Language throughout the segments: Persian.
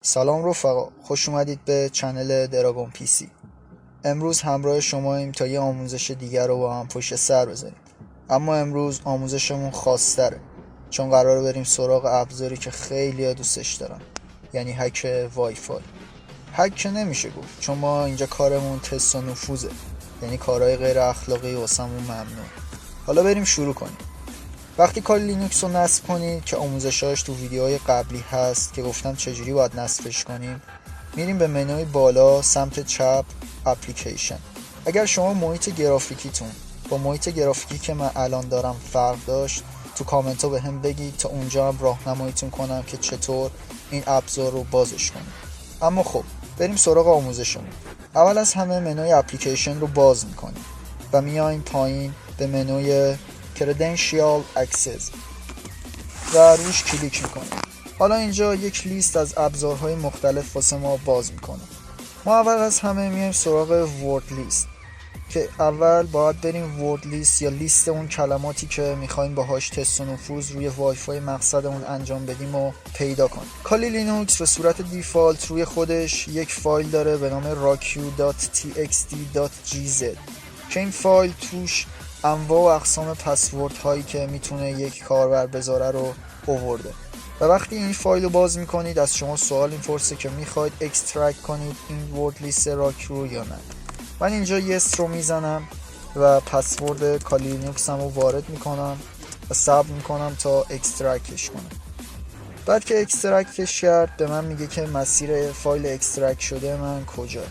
سلام رفقا، خوش اومدید به چنل دراگون پی سی. امروز همراه شماییم تا یه آموزش دیگر رو با هم پشت سر بذاریم. اما امروز آموزشمون خاص‌تره، چون قراره بریم سراغ ابزاری که خیلی دوستش دارن، یعنی هک وای فای. هک که نمیشه گفت، چون ما اینجا کارمون تست و نفوذه، یعنی کارهای غیر اخلاقی واسمون ممنوع. حالا بریم شروع کنیم. وقتی کال لینوکس رو نصب کنید که آموزشاش تو ویدیوهای قبلی هست که گفتم چجوری باید نصبش کنیم، میریم به منوی بالا سمت چپ اپلیکیشن. اگر شما محیط گرافیکیتون با محیط گرافیکی که من الان دارم فرق داشت، تو کامنت ها به هم بگید تا اونجا هم راهنماییتون کنم که چطور این ابزار رو بازش کنیم. اما خب بریم سراغ آموزشمون. اول از همه منوی اپلیکیشن رو باز میکنیم و میایم پایین به منوی Credential Access و روش کلیک میکنیم. حالا اینجا یک لیست از ابزارهای مختلف واسه ما باز میکنه. ما اول از همه میایم سراغ ورد لیست که اول باید بریم ورد لیست یا لیست اون کلماتی که میخوایم باهاش تست و نفوذ روی وای فای مقصدمون انجام بدیم و پیدا کنیم. کالی لینوکس به صورت دیفالت روی خودش یک فایل داره به نام raku.txt.gz که این فایل توش انواع و اقسام پسورد هایی که میتونه یک کاربر بذاره رو آورده. و وقتی این فایل رو باز میکنید از شما سوال میپرسه که میخواید اکسترکت کنید این ورد لیست راک رو یا نه. من اینجا یس رو میزنم و پسورد کالی لینوکس هم رو وارد میکنم و صبر میکنم تا اکسترکتش کنم. بعد که اکسترکتش کرد به من میگه که مسیر فایل اکسترکت شده من کجا،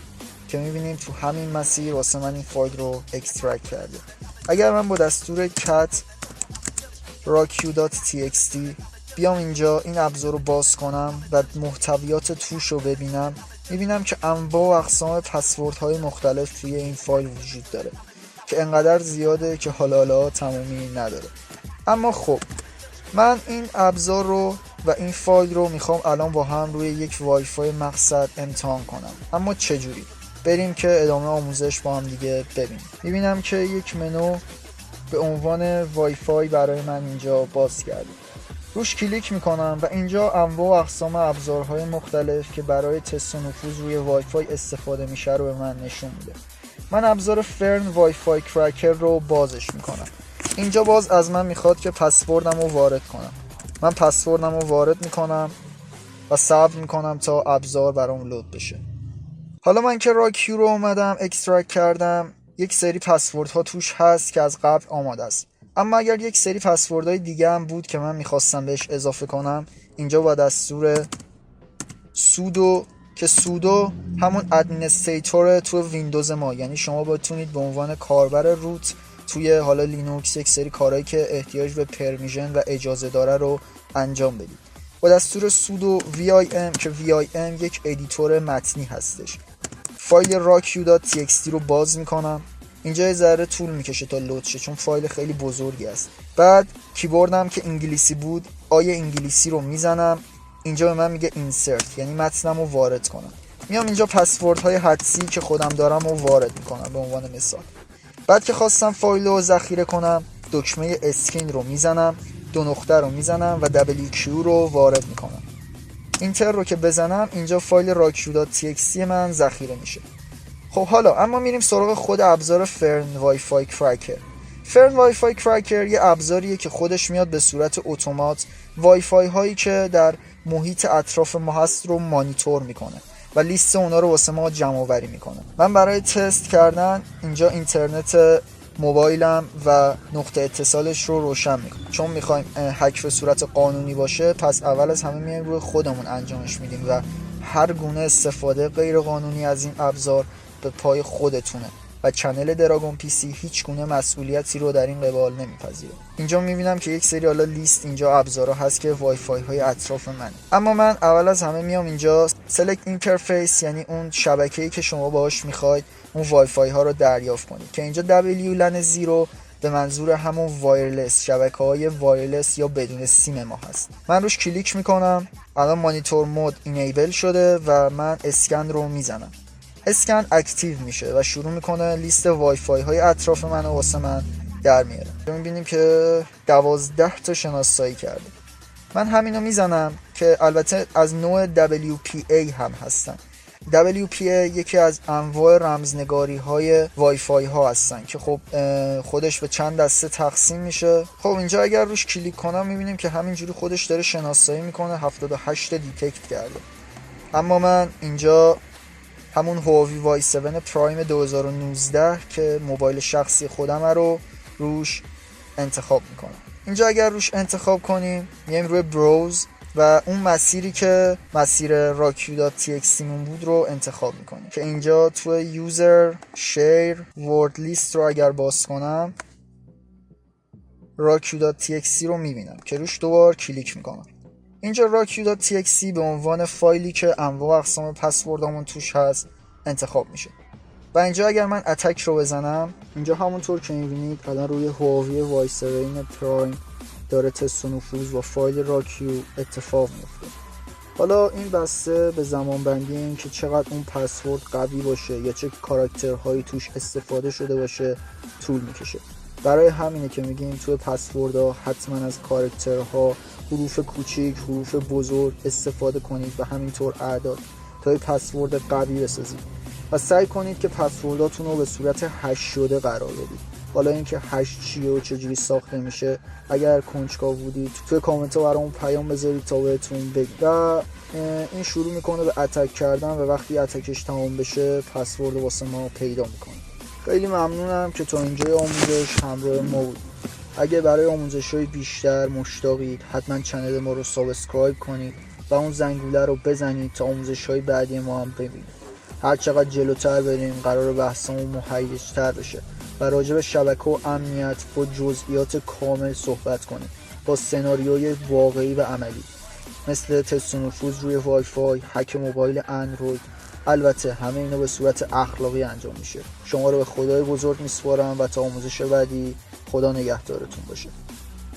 که میبینیم تو همین مسیر واسه من این فایل رو اکسترکت کرده. اگر من با دستور cat raku.txt بیام اینجا این ابزار رو باز کنم و محتویات توش رو ببینم، میبینم که انواع و اقسام پسوردهای مختلف توی این فایل وجود داره که انقدر زیاده که حالا تمامی نداره. اما خب من این ابزار رو و این فایل رو میخوام الان با هم روی یک وای فای مقصد امتحان کنم. اما چجوری؟ بریم که ادامه آموزش با هم دیگه ببینیم. میبینم که یک منو به عنوان وای فای برای من اینجا باز کرده. روش کلیک میکنم و اینجا انواع و اقسام ابزارهای مختلف که برای تست و نفوذ روی وای فای استفاده میشه رو به من نشون میده. من ابزار فرن وای فای کرکر رو بازش میکنم. اینجا باز از من میخواد که پسوردم رو وارد کنم. من پسوردم رو وارد میکنم و صبر میکنم تا ابزار برام لود بشه. حالا من که راکیو رو اومدم اکسترکت کردم، یک سری پسوردها توش هست که از قبل آماده است. اما اگر یک سری پسوردهای دیگه هم بود که من میخواستم بهش اضافه کنم، اینجا با دستور سودو که سودو همون ادمنستریتور تو ویندوز ما، یعنی شما بتونید به عنوان کاربر روت توی حالا لینوکس یک سری کارهایی که احتیاج به پرمیژن و اجازه داره رو انجام بدید. با دستور سودو vim که vim یک ادیتور متنی هستش، فایل raku.txt رو باز میکنم. اینجا یه ذره طول میکشه تا لود شه چون فایل خیلی بزرگی است. بعد کیبوردم که انگلیسی بود آیه انگلیسی رو میزنم. اینجا به من میگه insert، یعنی متنم رو وارد کنم. میام اینجا پسوردهای حدسی که خودم دارم رو وارد میکنم به عنوان مثال. بعد که خواستم فایل رو ذخیره کنم دکمه اسکین رو میزنم، دو نقطه رو میزنم و WQ رو وارد میکنم. اینتر رو که بزنم اینجا فایل raku.txt من ذخیره میشه. خب حالا اما میریم سراغ خود ابزار فرن وای فای کرکر. فرن وای فای کرکر یه ابزاریه که خودش میاد به صورت اتومات وای فای هایی که در محیط اطراف ما هست رو مانیتور میکنه و لیست اونا رو واسه ما جمع آوری میکنه. من برای تست کردن اینجا اینترنت موبایلم و نقطه اتصالش رو روشن میکنم، چون میخوایم هک به صورت قانونی باشه. پس اول از همه میایم روی خودمون انجامش میدیم و هر گونه استفاده غیر قانونی از این ابزار به پای خودتونه و چنل دراگون پی سی هیچ گونه مسئولیتی رو در این قبال نمیپذیره. اینجا میبینم که یک سری حالا لیست اینجا ابزارها هست که وای فای های اطراف منه. اما من اول از همه میام اینجا سلکت اینترفیس، یعنی اون شبکه‌ای که شما باهاش میخواید اون وای فای ها رو دریافت کنید، که اینجا WLAN 0 به منظور همون وایرلس، شبکه‌های وایرلس یا بدون سیم ما هست. من روش کلیک میکنم. الان مانیتور مود اینیبل شده و من اسکن رو میزنم. اسکن اکتیو میشه و شروع میکنه لیست وای فای های اطراف من و واسه من در میاره. میبینیم که 12 تا شناسایی کرده. من همینو میزنم که البته از نوع WPA هم هستن. WPA یکی از انواع رمزنگاری های وای فای ها هستن که خب خودش به چند دسته تقسیم میشه. خب اینجا اگر روش کلیک کنم میبینیم که همینجوری خودش داره شناسایی میکنه، 78 دیتکت کرده. اما من اینجا همون هواوی وای 7 پرایم 2019 که موبایل شخصی خودم رو روش انتخاب میکنم. اینجا اگر روش انتخاب کنیم میایم روی بروز و اون مسیری که مسیر raku.txt مون بود رو انتخاب میکنیم که اینجا توی یوزر شیر ورد لیست رو اگر باز کنم raku.txt رو میبینم که روش دوبار کلیک میکنم. اینجا raku.txt به عنوان فایلی که انواع و اقسام پسوردامون توش هست انتخاب میشه و اینجا اگر من اتک رو بزنم اینجا همونطور که میبینید الان روی هواوی وای 7 پرایم داره تست و نفوذ و فایل راکیو اتفاق میفته. حالا این بسته به زمان بندی این که چقدر اون پسورد قوی باشه یا چه کاراکترهایی توش استفاده شده باشه طول میکشه. برای همینه که میگیم توی پسوردها حتما از کاراکترها، حروف کوچیک، حروف بزرگ استفاده کنید و همینطور اعداد تا پسورد قوی بسازید و سعی کنید که پسورداتون رو به صورت هش شده قرار بدید. حالا اینکه هش چیه و چجوری ساخته میشه اگر کنجکاو بودید توی کامنت ها برامون پیام بذارید تا بهتون بگم. و این شروع میکنه به اتک کردن و وقتی اتکش تمام بشه پسورد واسه ما پیدا میکنه. خیلی ممنونم که تا اینجای آموزش همراه ما بود. اگه برای آموزش‌های بیشتر مشتاقید حتما کانال ما رو سابسکرایب کنید و اون زنگوله رو بزنید تا آموزش‌های بعدی ما هم ببینید. هر چقدر جلوتر بریم قرار بحثمون مهیج‌تر بشه و راجع به شبکه و امنیت با جزئیات کامل صحبت کنیم با سناریوی واقعی و عملی مثل تست و نفوذ روی وای فای، هک موبایل اندروید. البته همه اینا به صورت اخلاقی انجام میشه. شما رو به خدای بزرگ میسپارم و تا آموزش بعدی خدا نگهدارتون باشه.